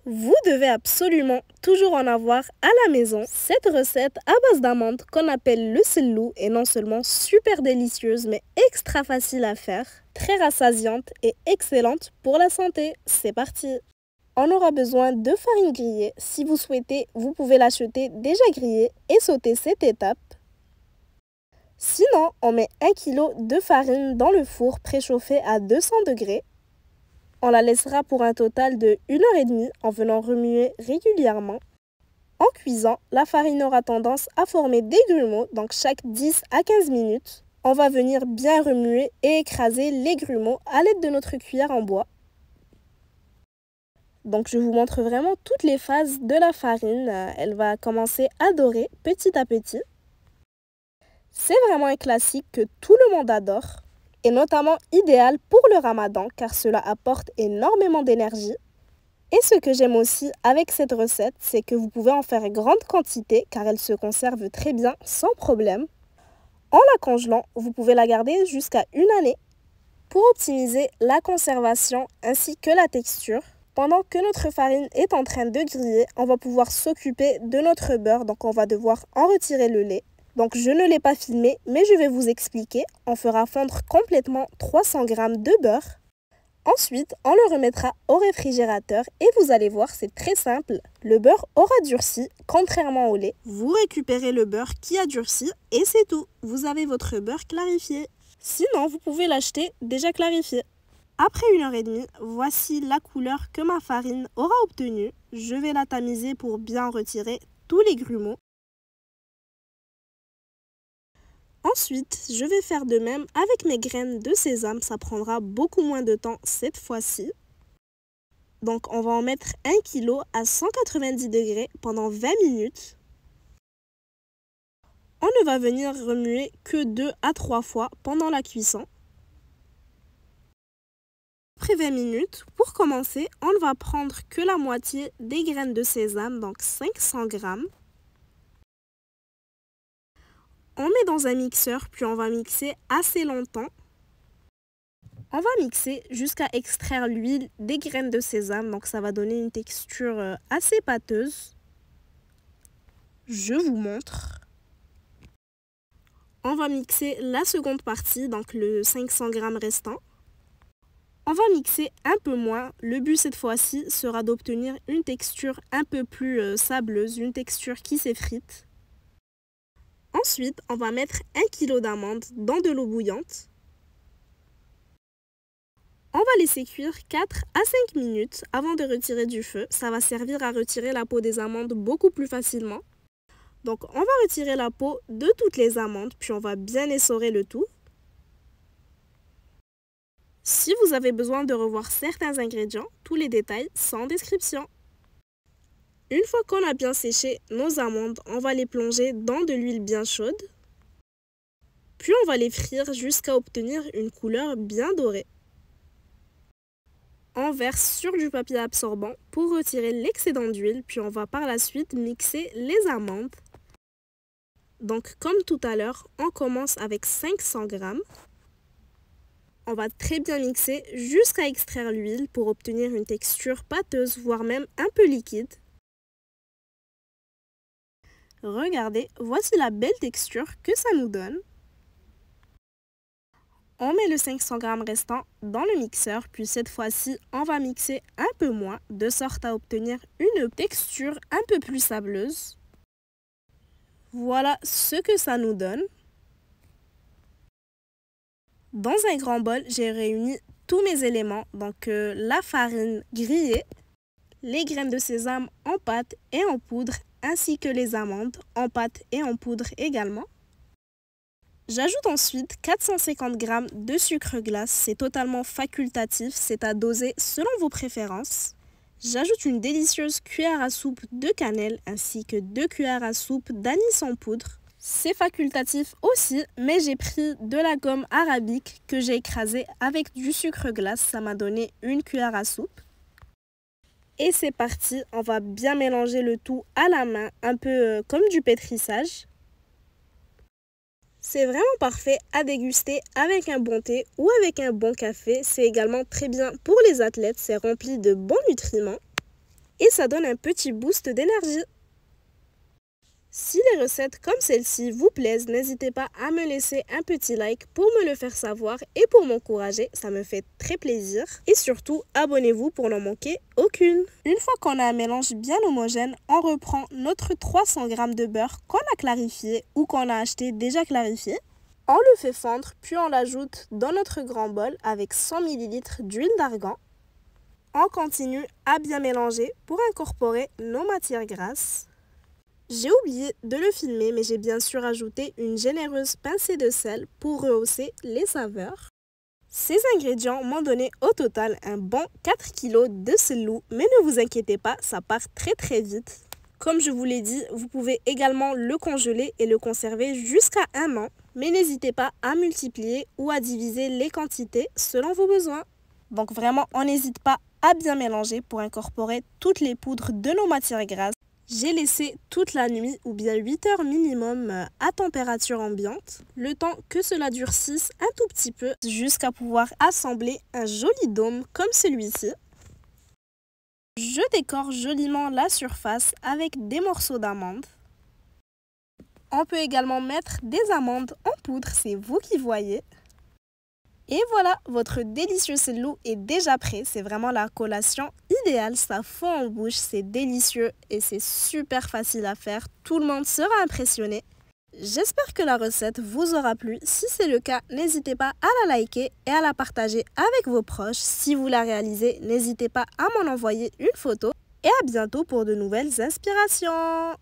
Vous devez absolument toujours en avoir à la maison. Cette recette à base d'amandes qu'on appelle le sellou est non seulement super délicieuse mais extra facile à faire, très rassasiante et excellente pour la santé. C'est parti! On aura besoin de farine grillée. Si vous souhaitez, vous pouvez l'acheter déjà grillée et sauter cette étape. Sinon, on met 1 kg de farine dans le four préchauffé à 200 degrés. On la laissera pour un total de 1h30 en venant remuer régulièrement. En cuisant, la farine aura tendance à former des grumeaux, donc chaque 10 à 15 minutes. On va venir bien remuer et écraser les grumeaux à l'aide de notre cuillère en bois. Donc je vous montre vraiment toutes les phases de la farine. Elle va commencer à dorer petit à petit. C'est vraiment un classique que tout le monde adore. Et notamment idéal pour le ramadan car cela apporte énormément d'énergie. Et ce que j'aime aussi avec cette recette, c'est que vous pouvez en faire grande quantité car elle se conserve très bien sans problème. En la congelant, vous pouvez la garder jusqu'à 1 année pour optimiser la conservation ainsi que la texture. Pendant que notre farine est en train de griller, on va pouvoir s'occuper de notre beurre, donc on va devoir en retirer le lait. Donc je ne l'ai pas filmé, mais je vais vous expliquer. On fera fondre complètement 300 g de beurre. Ensuite, on le remettra au réfrigérateur et vous allez voir, c'est très simple. Le beurre aura durci, contrairement au lait. Vous récupérez le beurre qui a durci et c'est tout. Vous avez votre beurre clarifié. Sinon, vous pouvez l'acheter déjà clarifié. Après 1h30, voici la couleur que ma farine aura obtenue. Je vais la tamiser pour bien retirer tous les grumeaux. Ensuite, je vais faire de même avec mes graines de sésame, ça prendra beaucoup moins de temps cette fois-ci. Donc on va en mettre 1 kg à 190 degrés pendant 20 minutes. On ne va venir remuer que 2 à 3 fois pendant la cuisson. Après 20 minutes, pour commencer, on ne va prendre que la moitié des graines de sésame, donc 500 g. On met dans un mixeur, puis on va mixer assez longtemps. On va mixer jusqu'à extraire l'huile des graines de sésame, donc ça va donner une texture assez pâteuse. Je vous montre. On va mixer la seconde partie, donc le 500 g restant. On va mixer un peu moins. Le but cette fois-ci sera d'obtenir une texture un peu plus sableuse, une texture qui s'effrite. Ensuite, on va mettre 1 kg d'amandes dans de l'eau bouillante. On va laisser cuire 4 à 5 minutes avant de retirer du feu. Ça va servir à retirer la peau des amandes beaucoup plus facilement. Donc, on va retirer la peau de toutes les amandes, puis on va bien essorer le tout. Si vous avez besoin de revoir certains ingrédients, tous les détails sont en description. Une fois qu'on a bien séché nos amandes, on va les plonger dans de l'huile bien chaude. Puis on va les frire jusqu'à obtenir une couleur bien dorée. On verse sur du papier absorbant pour retirer l'excédent d'huile, puis on va par la suite mixer les amandes. Donc comme tout à l'heure, on commence avec 500 g. On va très bien mixer jusqu'à extraire l'huile pour obtenir une texture pâteuse, voire même un peu liquide. Regardez, voici la belle texture que ça nous donne. On met le 500 g restant dans le mixeur, puis cette fois-ci, on va mixer un peu moins, de sorte à obtenir une texture un peu plus sableuse. Voilà ce que ça nous donne. Dans un grand bol, j'ai réuni tous mes éléments, donc la farine grillée, les graines de sésame en pâte et en poudre, ainsi que les amandes en pâte et en poudre également. J'ajoute ensuite 450 g de sucre glace, c'est totalement facultatif, c'est à doser selon vos préférences. J'ajoute une délicieuse cuillère à soupe de cannelle ainsi que 2 cuillères à soupe d'anis en poudre. C'est facultatif aussi, mais j'ai pris de la gomme arabique que j'ai écrasée avec du sucre glace, ça m'a donné 1 cuillère à soupe. Et c'est parti, on va bien mélanger le tout à la main, un peu comme du pétrissage. C'est vraiment parfait à déguster avec un bon thé ou avec un bon café. C'est également très bien pour les athlètes, c'est rempli de bons nutriments. et ça donne un petit boost d'énergie. Si les recettes comme celle-ci vous plaisent, n'hésitez pas à me laisser un petit like pour me le faire savoir et pour m'encourager, ça me fait très plaisir. Et surtout, abonnez-vous pour n'en manquer aucune. Une fois qu'on a un mélange bien homogène, on reprend notre 300 g de beurre qu'on a clarifié ou qu'on a acheté déjà clarifié. On le fait fondre, puis on l'ajoute dans notre grand bol avec 100 ml d'huile d'argan. On continue à bien mélanger pour incorporer nos matières grasses. J'ai oublié de le filmer, mais j'ai bien sûr ajouté une généreuse pincée de sel pour rehausser les saveurs. Ces ingrédients m'ont donné au total un bon 4 kg de selou, mais ne vous inquiétez pas, ça part très vite. Comme je vous l'ai dit, vous pouvez également le congeler et le conserver jusqu'à 1 an, mais n'hésitez pas à multiplier ou à diviser les quantités selon vos besoins. Donc vraiment, on n'hésite pas à bien mélanger pour incorporer toutes les poudres de nos matières grasses. J'ai laissé toute la nuit ou bien 8 heures minimum à température ambiante, le temps que cela durcisse un tout petit peu jusqu'à pouvoir assembler un joli dôme comme celui-ci. Je décore joliment la surface avec des morceaux d'amandes. On peut également mettre des amandes en poudre, c'est vous qui voyez. Et voilà, votre délicieux selou est déjà prêt. C'est vraiment la collation idéale. Ça fond en bouche, c'est délicieux et c'est super facile à faire. Tout le monde sera impressionné. J'espère que la recette vous aura plu. Si c'est le cas, n'hésitez pas à la liker et à la partager avec vos proches. Si vous la réalisez, n'hésitez pas à m'en envoyer une photo. Et à bientôt pour de nouvelles inspirations.